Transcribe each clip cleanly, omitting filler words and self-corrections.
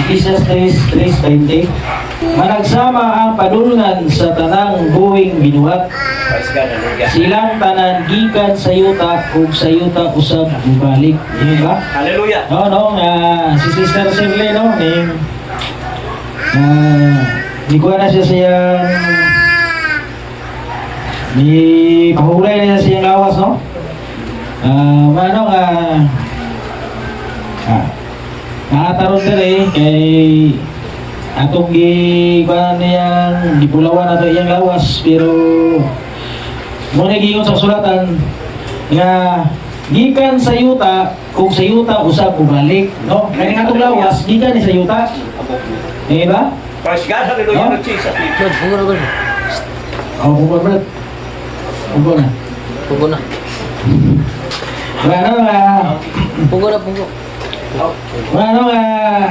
Ecclesiastes 3:20. Managsama ang padulngan sa tanang buhing binuhat. Praise God, hallelujah. Silang tanan gikan sa yuta ug sa yuta usab mubalik. Di ba? Hallelujah. No, si Sister Shirley, no, di ko na siya siyang di pahulay na siyang lawas, no? Nakataron dere kay atong kuan niyang gipulawan ato iyang lawas, pero mo giingon sa sulatan nga gikan sa yuta kung sa yuta usab bumalik, no? Kani nga atong lawas gikan ni sa yuta. Di ba? Praise God, hallelujah. No? Lord Jesus. Pugo na. Pugo na. Pugo na. Ano nga, Pugo na, pugo.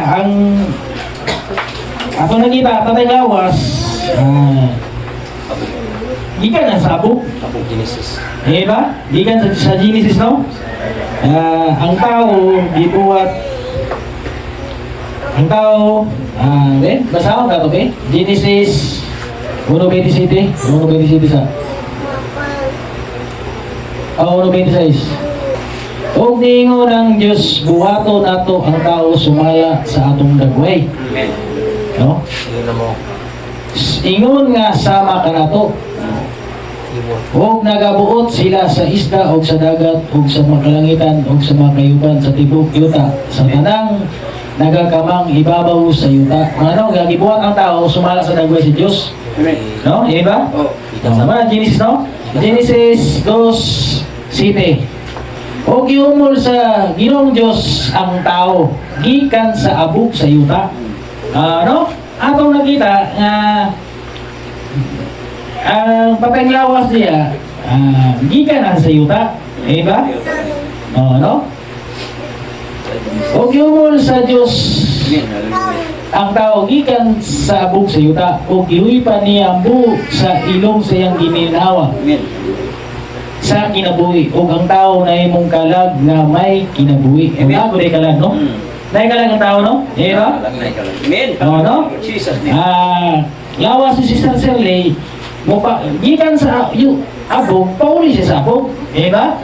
ang ako nakita tatay lawas, gikan na sa abog. Abog Genesis. Eh ba? Gikan sa Genesis, no? Ang tao gibuhat. Ang tao, basa ko dato be? Genesis 1:27 sa 1:26. Og niingon ang Dios, buhaton nato ang tao sumala sa atong dagway. Amen. No? Yun na mo. Ingon nga sama ka nato. Ibon. Og nagabuot sila sa isda og sa dagat og sa makalangitan og sa mga kayuban sa tibok yuta sa tanang nagakamang ibabaw sa yuta. Ano, gagibuhat ang tao sumala sa dagway si Dios. Amen. No? Yan ba? Oh. Sama Genesis, no? Genesis 2:7. O giumol sa Ginoong Dios ang tao gikan sa abog sa yuta. No? Atong nakita nga ang patay lawas niya gikan na sa yuta. Eh ba? No? O giumol sa Dios Amen. Hallelujah. ang tao gikan sa abog sa yuta o gihuipan niya ang buhok sa ilong sa iyang gininawa Amen. sa kinabuhi o ang tao na imong kalag na may kinabuhi. Amen. Ako day kalag, no? Nay kalag ang tao, no? Eh ba? Amen. Oo, no? Lord Jesus name. Lawas si Sister Shirley mo pa gikan sa abog, pauli siya sa abog. Eh ba?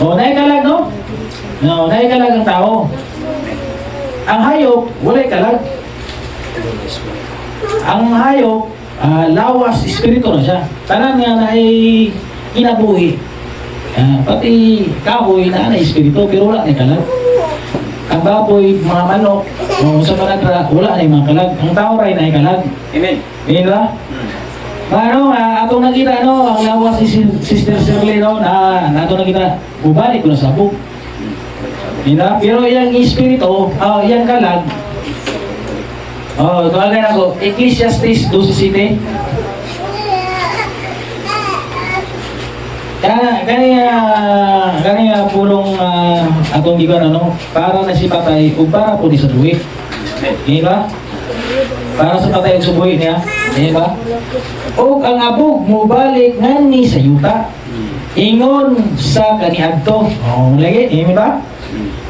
O nay kalag, no? No, nay kalag ang tao. Ang hayop, walay kalag. Ang hayop, lawas, espiritu na siya. Tanan nga na ay kinabuhi. Pati kahoy na espiritu, pero wala na kalag. Ang baboy, mga manok, sa panagra, wala na mga kalag. Ang tao rin na kalag. Amen. Ngayon ba? Atong nakita, ang lawas si Sister Shirley, na atong nakita, bubalik ko na sa abog. Pero yung espiritu, yung kalag, tuwagan ako, Ecclesiastes 12:7. Kaya pulong atong gikan para na si patay o para po di sa duwi. Di ba? Para sa patay o sa buhi niya. Di ba? O ang abog mubalik ngani sa yuta. Ingon sa kaniadto. Lagi, di ba?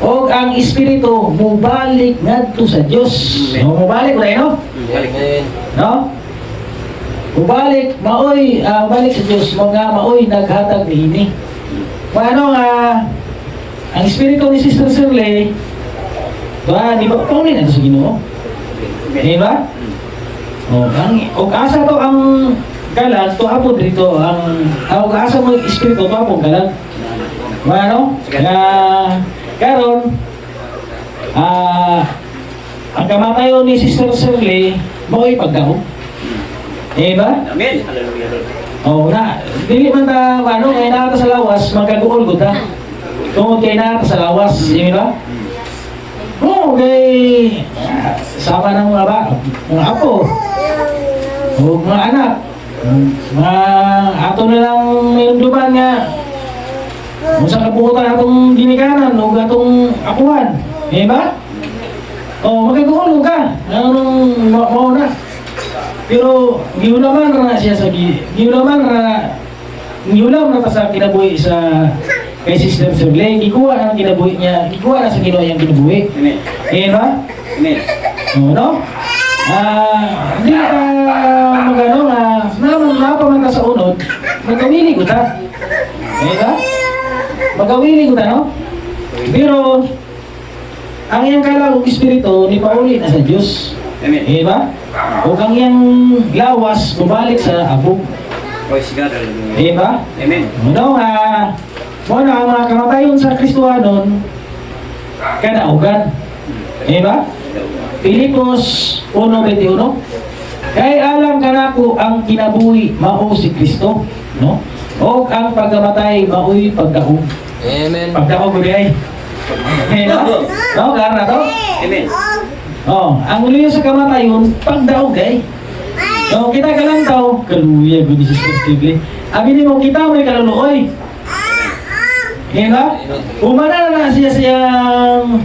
O ang espiritu mubalik ngadto sa Dios. Mubalik ulit, no? Balik na yun. No? Ubalik, maoy, balik sa Diyos, mga maoy, naghatag ni ini. Ang espiritu ni Sister Shirley, di ba, pauli na ito sa Ginoo? Di ba? O asa to ang kalag, to hapon dito, ang asa mo espiritu, to hapon kalag. Karon, ang kamatayon ni Sister Shirley, maoy pagdaog. Eh ba? Amen. Hallelujah, Lord. Dili man ta kay nata sa lawas magkaguol gud ta. Tungod kay nata sa lawas, di ba? Kay sama ng mga apo. O mga anak. Ato na lang mayunduman nga. Sa kabuutan atong ginikanan o atong apuhan. Eh ba? Magkaguol ka. Mao na. Pero giulaman na siya sa giulaman na ta sa kinabuhi sa kay Sister Shirley, gikuha ang kinabuhi niya, gikuha na sa Ginoo yang kinabuhi. Amen. Eh ba? Amen. No? Hindi ka magano napaman ka sa unod, magawili ko ta. Okay ka? Magawili ko ta, no? Pero, ang iyang kalawang espiritu, ni pauli na sa Diyos. Amen. Okay ba? O kang iyang lawas, bumalik sa abog. Praise God. Hallelujah. Okay ba? Amen. No, muna ang mga kamatayon sa Kristuhanon, kadaugan. Okay ba? Pilipos 1:21. Kay alam ka na ko ang kinabuhi mao si Kristo, no? O ang pagkamatay mao'y pagdaog. Amen. Pagdaog uri ay. Okay ba? No, klara to? Amen. Oh, ang uliyo sa kamatayon, pagdaog ay. No, kita ka lang daw, kaluya, good Jesus Christ. Abi mo, kita mo'y kaluluoy. Okay ba? Umana na siya siyang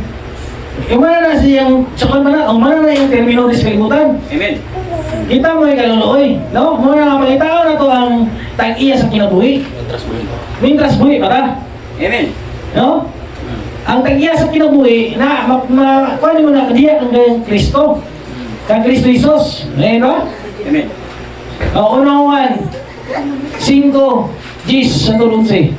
umana na yung termino dispelimutan. Amen. Kita mo yung kaluluoy. No? Muna nga magitao na to ang tag-iya sa kinabuhi. Entras mo ito. Mintras buhi pa ta. Amen. No? Ang tag-iya sa kinabuhi, kuhanin mo na kadiya ang gayang Kristo. Kang Kristo Jesus. Ngayon ba? Amen. Unawan. 5, 10, sa tulunsi.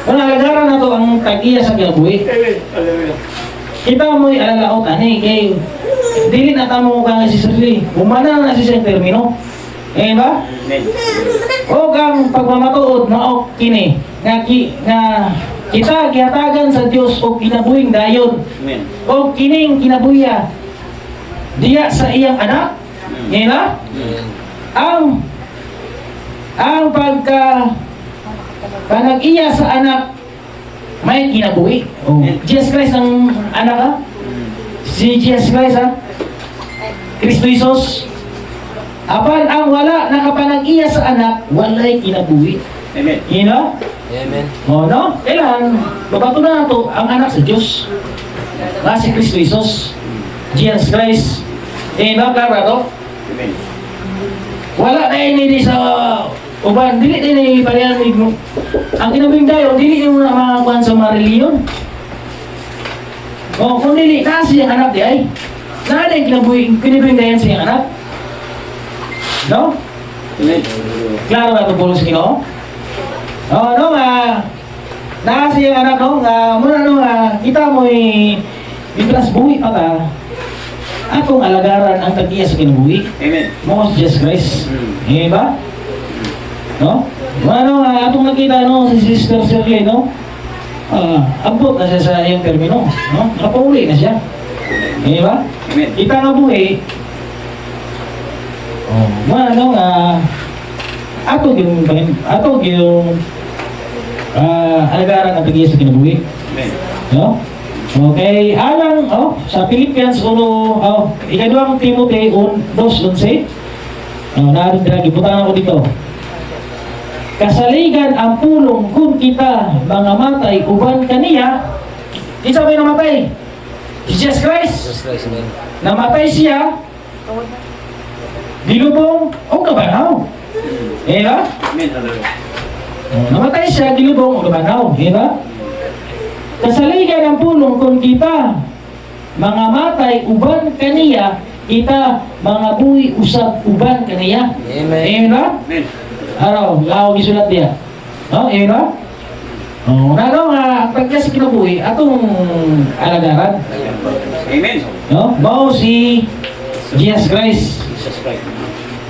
Kung nalagaran na to ang tag-iya sa kinabuhi. Amen. Hallelujah. Kita mo'y alalaot, ani, kay dili na tamo ka nga si Sirli. Umana na siya ang termino. Eh ba? Amen. O kang pagmamatuod na o kini, nga kita gihatagan sa Dios o kinabuhing dayon. Amen. O kining kinabuya diya sa iyang anak. Eh ba? Amen. Ang panag-iya sa anak may kinabuhi. Oh. Jesus Christ ang anak ha? Si Jesus Christ ha? Kristo Jesus. Apan ang wala nakapanag-iya sa anak, walay kinabuhi. Amen. Ina? Amen. O no? Kailan? Babato na ito ang anak sa Diyos. Si Kristo Jesus. Jesus Christ. Ina, klara to? Amen. Wala na ini sa uban, dili din parihan mo. Ang kinabing dayo, dili yung makakuhan sa mga reliyon. O kung dili, kasi ang anak di ay. Na yung kinabing dayan sa iyang anak. No? Amen. Klaro na ito po sa Ginoo? O, no nasi yung anak, no? Muna, kita mo'y itras buhi pa ka. Atong alagaran ang tag-iya sa kinabuhi. Amen. Mo si Jesus Christ. Eh ba? No? Atong nakita, no? Si Sister Shirley, no? Abot na siya sa iyong termino. No? Nakapauli na siya. Eh ba? Amen. Kita nga buhi. Atong yung alagaran ang tag-iya sa kinabuhi. Amen. No? Okay, alang sa Philippians 1, ikaduang Timothy 2:11. Naroon din gibutan ako dito. Kasaligan ang pulong kung kita mga matay uban kaniya. Isa ba yung namatay? Si Jesus Christ. Jesus Christ. Amen. Namatay siya. Dilubong o kabanaw. Eh ba? Amen. Hallelujah. Namatay siya, dilubong o kabanaw. Eh ba? Kasaligan ang pulong kung kita mga matay uban kaniya, kita mga buhi usab uban kaniya. Amen. Eh ba? Amen. Araw, lao gisulat diya. No, eh ba? Nano nga pagka si kinabuhi atong alagaran. Amen. No? Mao si Jesus Christ. Jesus Christ.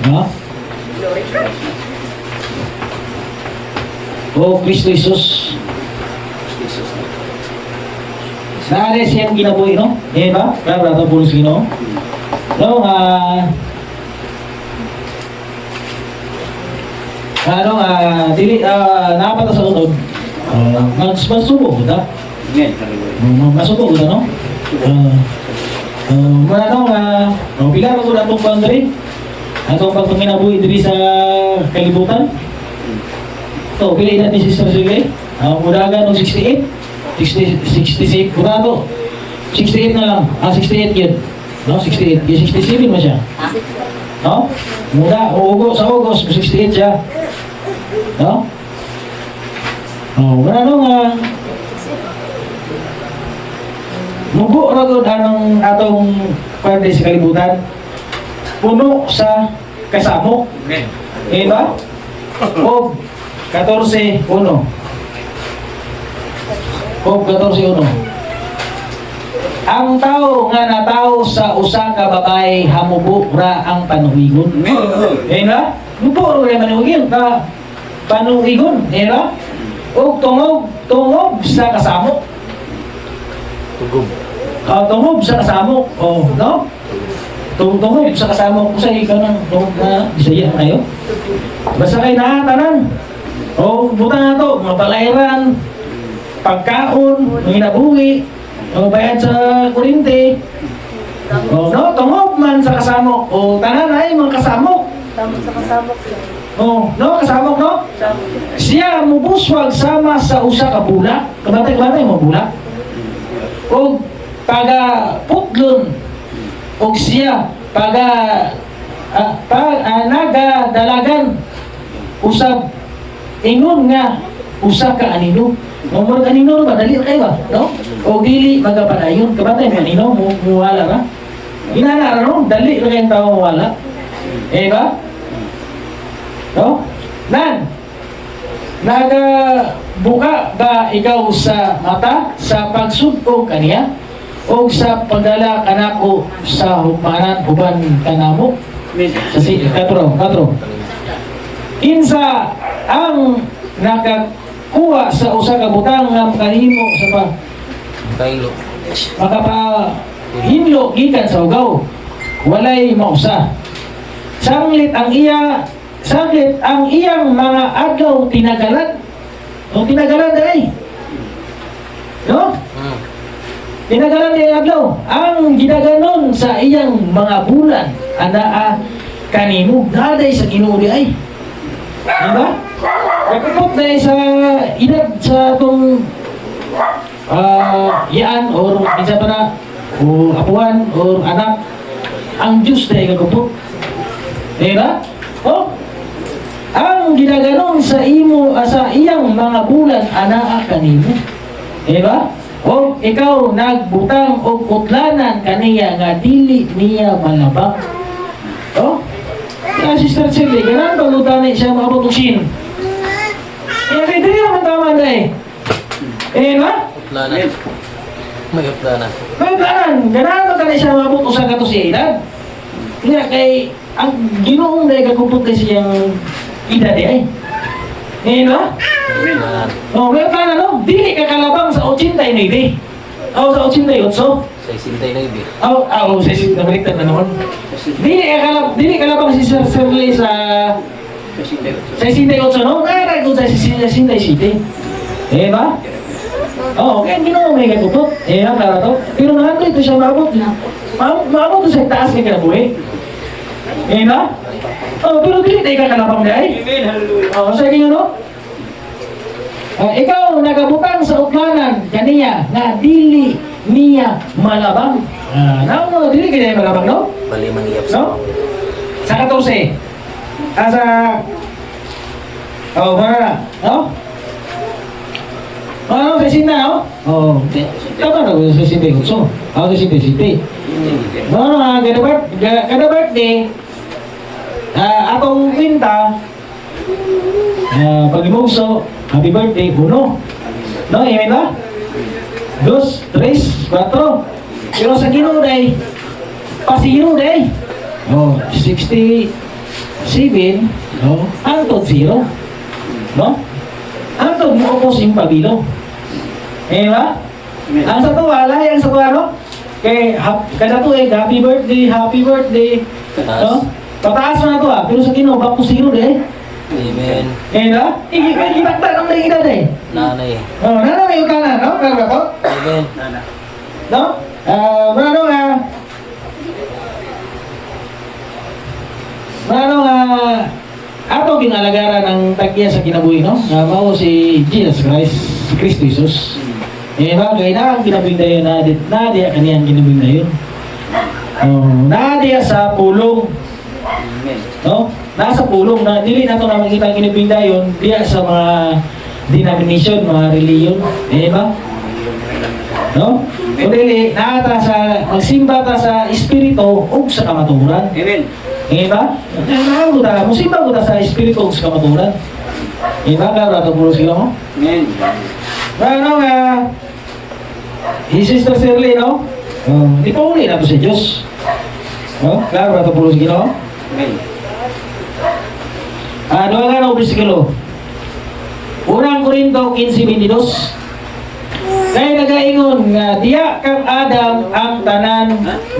No? O Kristo Jesus. Jesus. Naare siyang kinabuhi, no? Eh ba? Kaya ba ito pulos Ginoo? No, dili, napata sa unod, masubok ko ta. Amen. Hallelujah. Masubok ko ta, no? Pila ko na itong boundary. Atong pagpanginabuhi diri sa kalibutan. Ito, pili natin si Sister Sige. Udagan ng 68. 66, kurado. 68 na lang. 68 yun. No, 68. Yung 67 mo siya. No? Muna, sa August, 68 siya. No? Mubo ra gud anong atong parte sa kalibutan. Puno sa kasamo. Amen. Diba? Job 14:1. Job 14:1. Ang tao nga natawo sa usa ka babae hamubo ra ang panuwigon. Amen. Diba? Mubo ra panuwigon ka panuwigon, diba? O tungog sa kasamo. Tugog. Tungog sa kasamo. Oh, no? Tungog sa kasamo ko sa ikaw ng tungog na Bisaya kayo. Basta kayo nakatanan. O, buta na to, mga balairan, pagkaon, mga inabuhi, o bayad sa kurinte. O, no? Tungog man sa kasamo. O, tanan ay mga kasamo. Tama sa kasabok lang. Oh, no, kasama no? Siya mubuswag sama sa usa ka bula. Kabatay mo bula. O taga putlon. O siya naga dalagan usab ingon nga usa ka anino. Mo anino ba dali kay ba, no? O dili magapadayon. Kabatay mo anino mo wala ra. Inana ra no, dali ra kay tawo wala. Eh ba? No? Nan, nagabuka ba ikaw sa mata sa pagsugpo kaniya o sa pagdala kanako sa humanan uban kanamo? Amen. Sa katro. Kinsa ang nakakuha sa usa ka butang nga kanimo sa Kailo. makapahinlo gikan sa ugaw, walay mausa. Sanglit ang iyang mga adlaw tinagalan. O tinagalan dahil. No? Tinagalan dahil adlaw. Ang ginaganon sa iyang mga bulan, anaa kanimo. Naday sa Ginoo di ay. Diba? Nagkupot dahil sa edad sa itong yaan or isa pa na o apuan or anak. Ang Diyos dahil nagkupot. Diba? O? Ang ginaganon sa iyang mga bulan anaa kanimo. Diba? O ikaw nagbutang o kutlanan kaniya nga dili niya malabang. O? Kaya Sister Shirley, ganaan pagutani siya makapatusin. Kaya kay dili naman tama na eh. Diba? Uplanan. May uplanan. May planan, ganaan pagkani siya makapatusan ka to si edad. Kaya kay ang Ginoong dahil kagupot kasi siyang edad eh. Diba? Uplanan. Oh, may plano, no? Dili ka kalabang sa 89. O sa 88. Sa isintay na ibi. Sa nabaliktad na naman. Dili kalabang si Sir Shirley sa 68, no? Naray ko sa 67. Diba? Oo, kaya Ginoo may kagupot. Klaro to. Pero nato ito siya maabot. Maabot to sa taas ng kinabuhi. Diba? Oh, pero dili tayo kakalabang dahil. Amen. Hallelujah. Oh, sa inyo, no? Ikaw nagabutang sa utlanan kaniya nga dili niya malabang. No, dili kaya malabang, no? Bali mangyap No? Sa 14. Sa wala, no? Ano, sa sinta, no? Oo. Tama na, sa sinta yung so. Ako sa sinta. No, kada birthday, atong kwinta, pag-imugso, happy birthday, 1. No, amen ba? 2, 3, 4. Pero sa Ginoo day, Ginoo day. Oh, 67, no? Antod 0. No? Antod mo ako sa pabilo. Eh ba? Ang sa tuwa, layang sa tuwa, no? Kay, kada tuig, happy birthday. No? Pataas na to pero sa Ginoo, back to 0 day. Amen. Eh na? Ibagta ng edad eh. Nanay. Oh, nana may utana, no? Kaya ko? Amen. Nana. No? Ato ginalagaran ng tagya sa kinabuhi, no? Nga mao si Jesus Christ, si Kristo Jesus. Eh ba, kaya na ang kinabuhi dayon nadiya kaniyang kinabuhi dayon. Oh, nadiya sa pulong. Amen. No? Nasa pulong na dili nato na makita ang kinabuhi dayon diya sa mga denomination, mga reliyon. Eh ba? No? O dili, naata sa, magsimba ta sa espiritu ug sa kamaturan. Amen. Ngayon ba? Nakago ta, musimba ko ta sa espiritu ug sa kamaturan. Ngayon ba, klaro ato pulo sila mo? Amen. Ano nga, si Sister Shirley, no? Di pa uli na to sa Diyos. No? Klaro ato pulo sila mo? Amen. Doa nga na bersikulo. Unang Korinto 15:22. Kaya nagaingon nga diya kang Adam ang tanan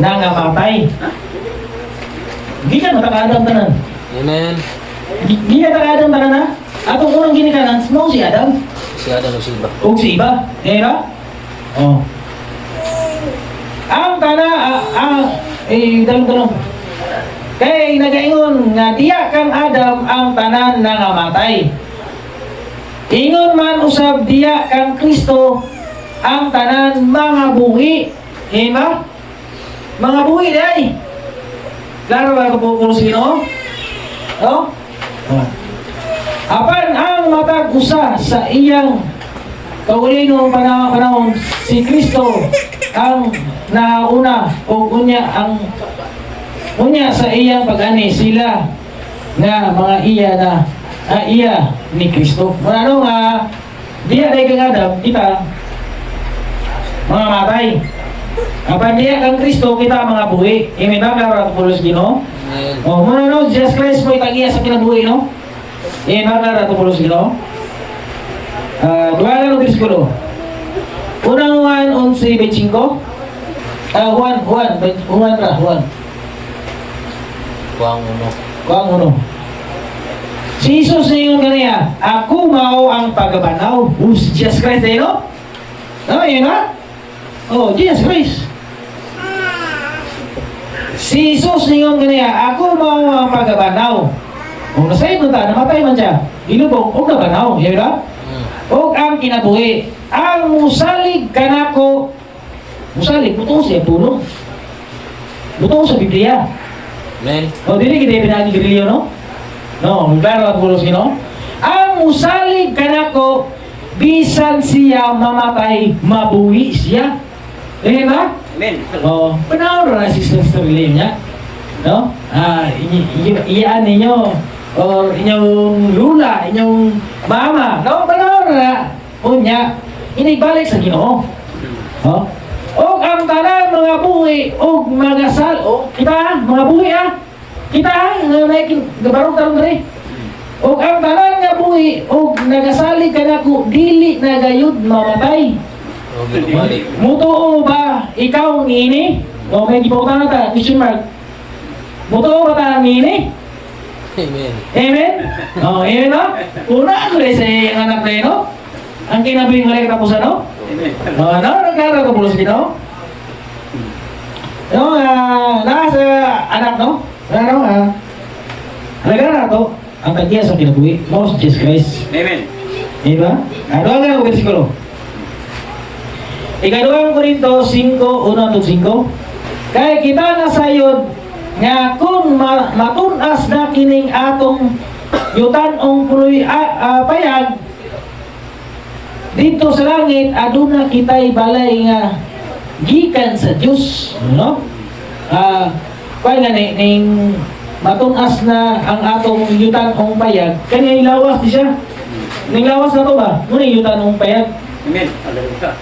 nangamatay. Di ka na Adam tanan. Amen. Di ka Adam tanan ha? Atong unang ginikanan, mo si Adam. Si Adam o Silva. O si iba. Eh na? Oh. Ang tanan, dalong-dalong. Kaya nagaingon nga diya kang Adam ang tanan nangamatay. Ingon man usab diya kang Kristo ang tanan mga buhi. Hima? Mga buhi day. Klaro ba ko po sino? Oh? Oh. Apan ang matag usa sa iyang kaulinong panahon si Kristo ang nauna o unya sa iyang pag-ani sila nga mga iya ni Kristo. Ano nga diya day kang Adam kita mga matay. Apan diya kang Kristo kita mga buhi. Amen ba klaro pulos Ginoo? Amen. Oh, no, Jesus Christ mo itagiya sa kinabuhi, no? Amen ba klaro pulos Ginoo? Dua lang ng bersikulo. Unang Juan 11:25. Juan. Kuwang uno. Kuang uno. Si Jesus ngayon kaniya, ako mao ang pagabanaw. Si Jesus Christ eh, no? No, yun ha? Oh, Jesus Christ. Si Jesus ngayon kaniya, ako mao ang pagabanaw. Kung nasa'yo nun ta, namatay man siya. Ilubog, o nabanaw, yun ha? O ang kinabuhi. Ang musalig kanako, musalig, buto siya tulong. Buto sa Biblia. Amen. O, dili kita pinagigrilyo, no? No, klaro at pulos no? Ang musalig kanako, bisan siya mamatay, mabuhi siya. Eh ba? Amen. O, panahon na si Sister Lim niya. No? Iyaan ninyo, o inyong lula, inyong mama. No, panahon na. O niya, inibalik sa Ginoo. O? O ang tanan mga buhi, o magasal, o kita, mga buhi kita gabarong-tarong dali. O ang tanan nga buhi, o nagasalig ka na ko, dili nagayud mamatay. O ginumalik. Mutuo ba ikaw niini? O may gipautan na ta, question mark. Mutuo ba ta niini? Amen. Amen? O, amen no? Una ako rin sa anak na yun, no? Ang kinabing ulit katapusan, no? Amen. O, ano? Nagkakaroon ka pulos dito? Yung nasa anak, no? Ano halaga na ito, ang tagya sa kinabuhi, no? Si Jesus Christ. Amen. Diba? Ano nga ang versikulo? Ikaduhang Korinto 5:1-5. Kaya kita nasayod nga kung matunas na kining atong yutanong puloy payag dito sa langit, aduna kita'y balay nga gikan sa Diyos, no? Kaya nga ning matunas na ang atong yutanong payag, kanya ilawas di siya. Ning lawas na to ba? Muna yung yutanong payag. Amen. Hallelujah.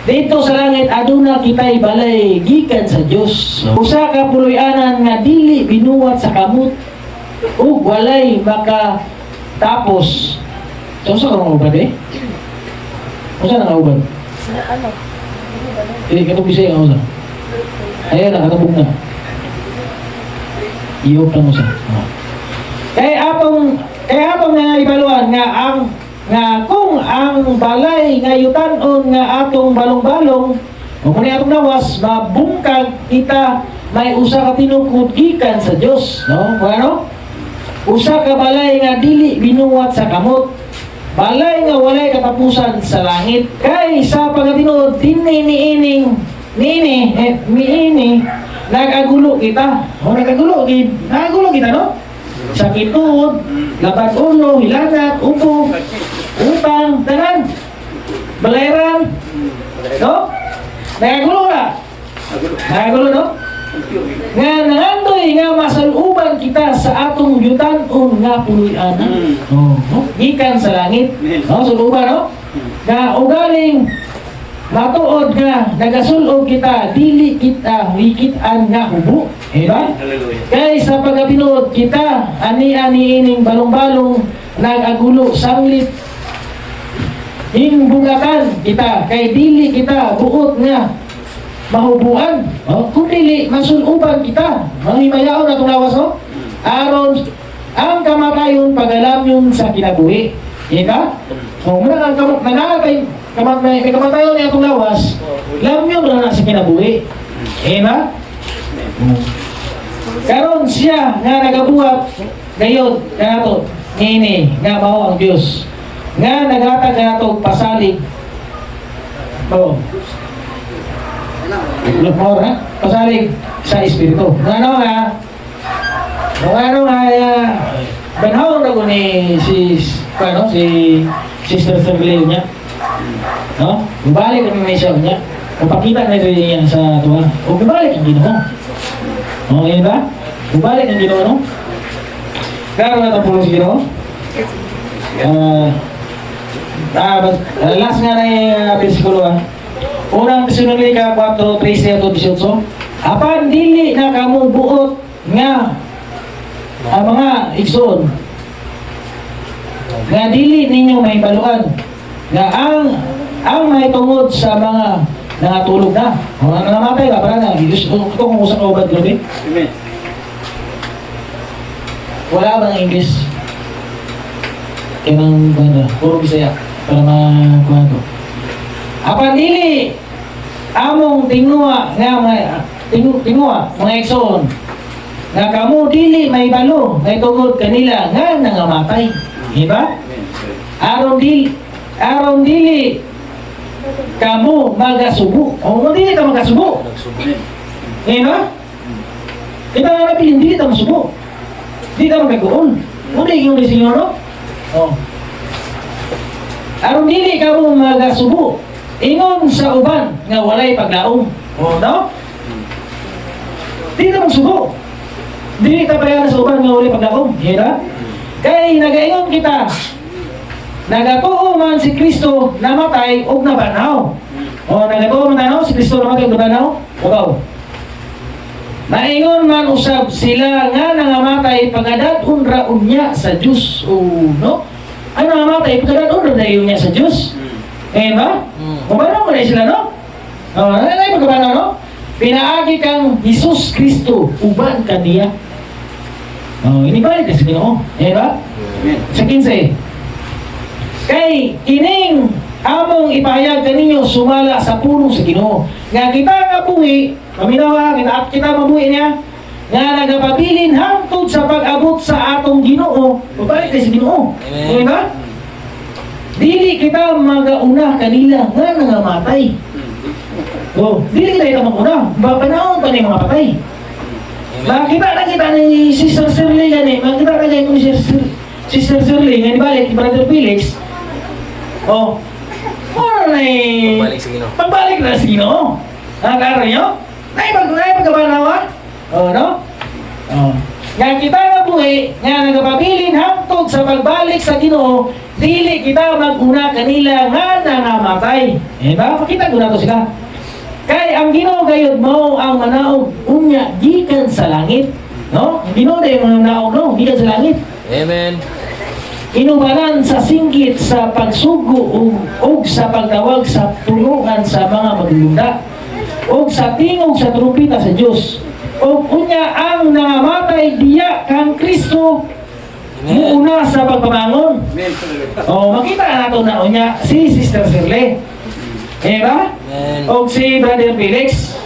Dito sa langit, aduna kita'y balay gikan sa Diyos. Usa ka puloy-anan nga dili binuwat sa kamot ug walay makatapos. So, usa ka mga ubad eh? Usa na nga ubad? Hindi, katong bisay nga usa. Ayan na, katabog na. Iyop na mo siya. Kaya atong nga ibaluan nga kung ang balay nga yutanon nga atong balong-balong o kung atong nawas mabungkag kita may usa ka tinukod gikan sa Dios, no? Ano? Usa ka balay nga dili binuwat sa kamot, balay nga walay katapusan sa langit. Kay sa pagatinuod miini nagagulo kita. O nagagulo kita, no? Sakit tuhod, labat ulo, hilangat, upo, utang, tanan, balayaran, no? Nagagulo na. Nagagulo, no? Nga nangandoy nga masaluban kita sa atong yutan-on nga puloy-anan. No? Gikan sa langit. No? Saluban, no? Nga ugaling matuod nga nagasulod kita, dili kita wikitan nga hubo. Diba? Kay sa pagkapinuod kita, ani-ani ining balong-balong nag-agulo sanglit himbugatan kita, kay dili kita buot nga mahubuan, kung dili masuluban kita, manghimayaon na itong lawas, no? Aron ang kamatayon pagalamyon sa kinabuhi. Ika? Muna ang may kamatayon niya itong lawas, lamyon na sa kinabuhi. Ika? Karon siya nga nagabuhat ngayon nga nato ngini nga mao ang Dios nga naghatag nato pasalig. Lumor ha? Pasalig sa Espiritu. Ano nga banhaw na ko ni si Sister Sergio niya. No? Bumalik ang siya niya. Mapakita na rin niya sa tuwa. O bumalik ang Ginoo. O, yun ba? Bumalik ang Ginoo, no? Klaro na itong pulo si Ginoo. Last nga na yung versikulo ha. Unang Tesalonica 4:13-18. Apan dili na kamo buot nga ang mga igsoon nga dili ninyo may baluan nga ang may tungod sa mga nangatulog na. Mga nangamatay ba? Para na. Ito kung usang ubad grabe. Amen. Wala bang English? Kaya nang banda. Puro Bisaya. Para makuha ko. Apan dili among tingnuwa nga tingnuwa mga igsoon nga kamo dili may balo may tungod kanila nga nangamatay. Diba? Aron dili kamo magasubo. O dili ka magasubo. Diba? Kita nga nabi hindi ka masubo. Hindi ka magkagoon. Muna yung Senyor, no? O. Aron dili kamo magasubo. Ingon sa uban nga walay paglaom. O, no? Di na magsubo. Di ka pareha sa uban nga walay paglaom. Hira? Kay nagaingon kita, nagatuo man si Kristo namatay og nabanaw. O, nagatuo man tayo si Kristo namatay og nabanaw. Ugaw. Naingon man usab sila nga nangamatay pagadadon ra unya sa Dios. O, no? Ano nangamatay pagadadon ra unya sa Dios? Eh ba? Mabanaw mo na sila, no? Nanay pagkabanaw, no? Pinaagi kang Jesus Kristo, uban ka niya. Inibalik ka sa Ginoo. Eh ba? Sa 15. Kay kining among ipahayag kaninyo sumala sa puno sa Ginoo. Nga kita nga buhi, paminawa, kita mabuhi niya, nga nagapabilin hangtod sa pag-abot sa atong Ginoo. Mabalik ka sa Ginoo. Eh ba? Dili kita magauna kanila nga nangamatay. Dili kita maguna. Babanaon pa ni mga patay. Makita na kita ni Sister Shirley gani. Makita na kita ni Sister Shirley nga nibalik ni Brother Felix. Pagbalik sa Ginoo. Pagbalik na sa Ginoo. Nakakaro nyo? Naipagkabanawa? No? Nga kita nga buhi, nga nagapabilin hangtod sa pagbalik sa Ginoo, dili kita maguna kanila nga nangamatay. Ba? Makita ko na to sila. Kay ang Ginoo gayud mo ang manaog unya gikan sa langit. No? Ang Ginoo day mga manaog, no? Gikan sa langit. Amen. Inubanan sa singgit sa pagsugo ug sa pagtawag sa tulungan sa mga maglunda ug sa tingog sa trumpeta sa Dios. O unya ang nangamatay diya kang Kristo muuna sa pagpamangon. Makita na nato na unya si Sister Shirley. Ba? O si Brother Felix.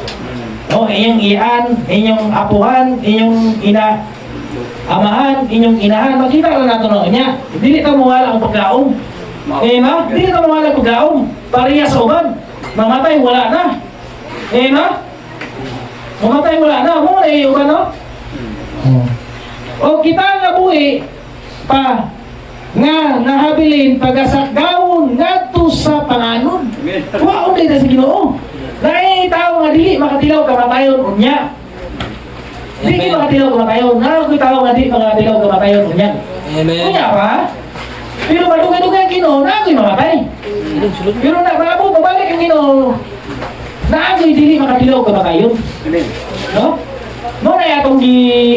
Inyong iyan, inyong apuhan, inyong amahan, inyong inahan. Makita na nato na unya. Dili ta mawala ang paglaom. Ba? Dili ta mawala ang paglaom. Pariya sa uban. Mamatay, wala na. Ba? Mamatay wala na, mo na yung ano? O kita nga buhi pa nga nahabilin pagasakgawon ngadto sa panganon. Waon dito sa Ginoo. Nay tao nga dili makatilaw kamatayon unya. Dili makatilaw kamatayon. Nakoy tao nga dili makatilaw kamatayon unya. Amen. Unya pa. Pero madugay-dugay ang Ginoo, nakoy mamatay. Pero na maabot mabalik ang Ginoo. Nakoy dili makatilaw kamatayon. Amen. No? Mo na atong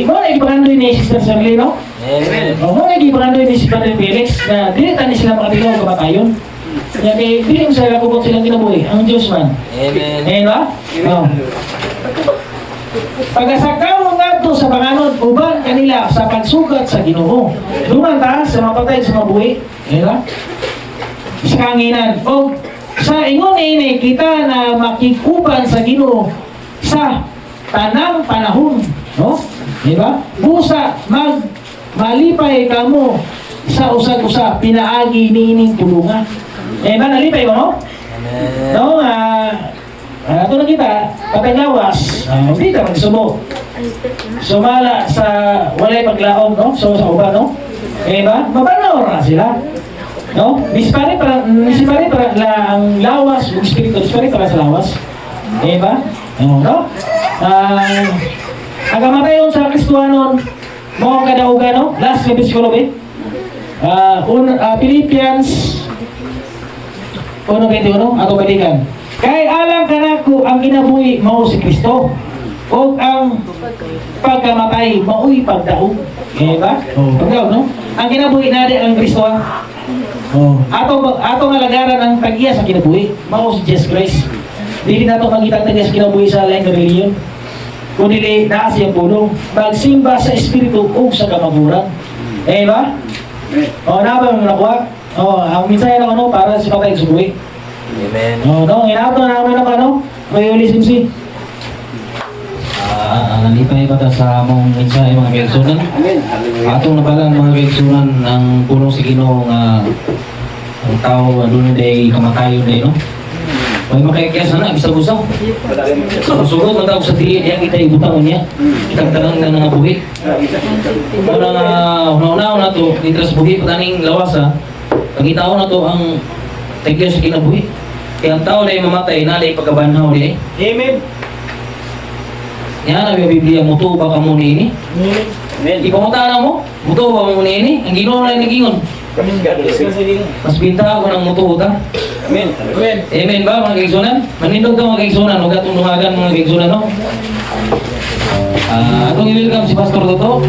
mo na gipangandoy ni Sister Shirley, no? Amen. Mo na gipangandoy ni Sister Felix na dili tani sila makatilaw kamatayon. Kaya kay dili mo sila kubot silang kinabuhi, ang Diyos man. Amen. Eh ba? No. Pagkasakaw nga to sa panganod, uban kanila sa pagsugat sa Ginoo. Dumanta sa mapatay sa mabuhi. Eh ba? Sa kanginan. O sa ingon ini kita na makikuban sa Ginoo sa tanang panahon, no? Di ba? Busa malipay kamo sa usag-usa pinaagi niining tulungan. Eh ba nalipay ba no? Amen. No, ito na kita, patagawas, hindi ka magsubo. Sumala sa walay paglaom, no? So sa uba, no? Eh ba? Mabanaw na sila. No? Dispare para ang lawas, yung espiritu, dispare para sa lawas. Eh ba? No? Ang kamatayon sa Kristuhanon, mo ang kadaugan, no? Last na bersikulo, Philippians 1:21 ato balikan. Kay alang kanako ang kinabuhi mao si Kristo. O ang pagkamatay mao'y pagdaog. Eh ba? Pagdaog, no? Ang kinabuhi nade ang Kristo. Ato nga lagaran ang tag-iya sa kinabuhi. Mao si Jesus Christ. Dili nato makita tag-iya sa kinabuhi sa lain nga reliyon. Kundi naa siyang puno. Magsimba sa espiritu ug sa kamaguran. Eh ba? Naba mo nakuha. Ang minsan yan ano, para sa patay subuhi. Amen. No, inato na namin ang ano, may uli simsi. Nalipay pa ta sa among mensahe mga kaigsunan. Amen. Hallelujah. Atong nabalan mga kaigsunan ang pulong si Ginoo nga ang tao doon day kamatayon day no. May makikiyasa na bisa-busa. Sugod man tawag sa dili niya kita ibutang niya. Kita tanang na nga buhi. Una to intras buhi pataning lawas ha. Pagitao na to ang tagyo sa kinabuhi. Kaya ang tao na mamatay na lay pagkabanhaw di. Amen. Yan ang Biblia muto ba ka mo ni ini? Amen. Ipamunta na mo, muto ba mo ni ini? Ang Ginoo na nagingon. Mas binta ako ng muto ta. Amen. Amen. Amen ba mga kaigsunan? Manindog daw mga kaigsunan, huwag atong dumagan mga kaigsunan no? Atong i-welcome si Pastor Toto.